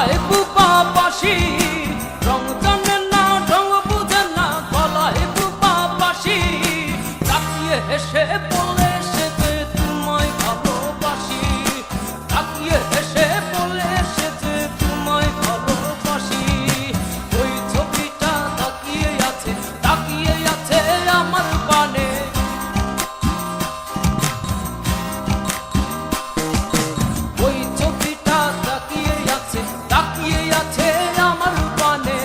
গলায় বুপা বাঁশি, রং জানে না ঢং বুঝে না, গলায় বুপা বাঁশি। তাকিয়ে হেসে বলে সে যে তোমায় ভালোবাসি, তাকিয়ে হেসে বলে সে যে তোমায় ভালোবাসি। ওই ছবিটা তাকিয়ে আছে আমার পানে, ওই ছবিটা তাকিয়ে আছে আমার পানে।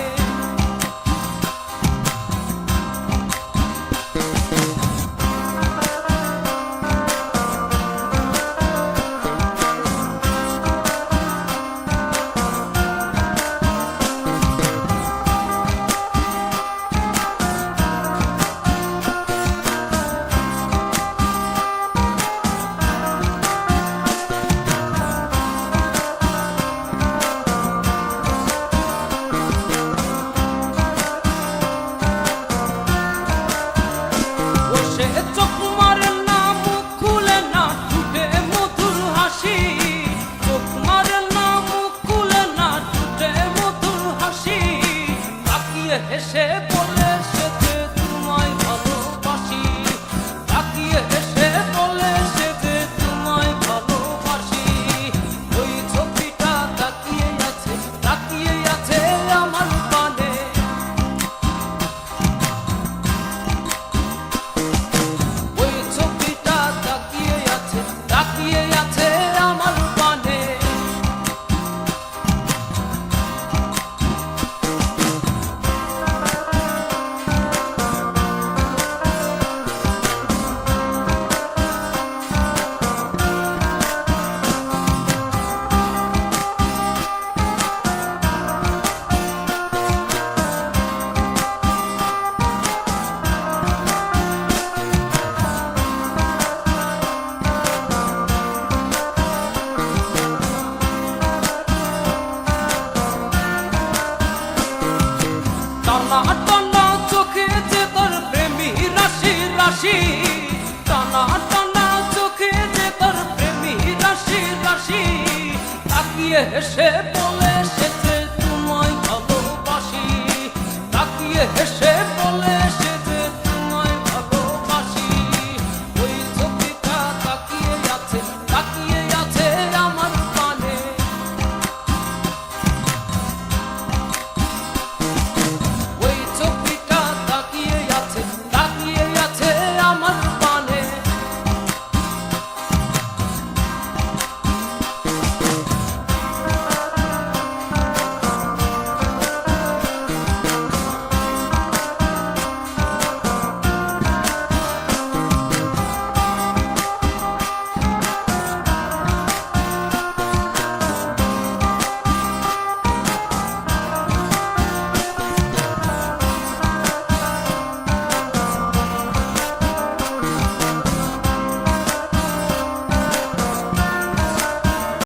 চোখ মারে না মুখ খুলে না, ঠুটে মধুর হাসি, চোখ মারে না মুখ খুলে না, ঠুটে মধুর হাসি। তাকিয়ে হেসে বলে সে যে তোমায় ভালোবাসি, তাকিয়ে হেসে বলে সে যে তোমায় ভালোবাসি। ওই ছবিটা তাকিয়ে আছে আমার পানে, ওই ছবিটা তাকিয়ে আছে আমার পানে। টানা টানা চোখে যে তার প্রেমী রাশি রাশি, টানা টানা চোখে যে তার প্রেমী রাশি রাশি। তাকিয়ে হেসে বলে সে যে তোমায় ভালোবাসি, তাকিয়ে হেসে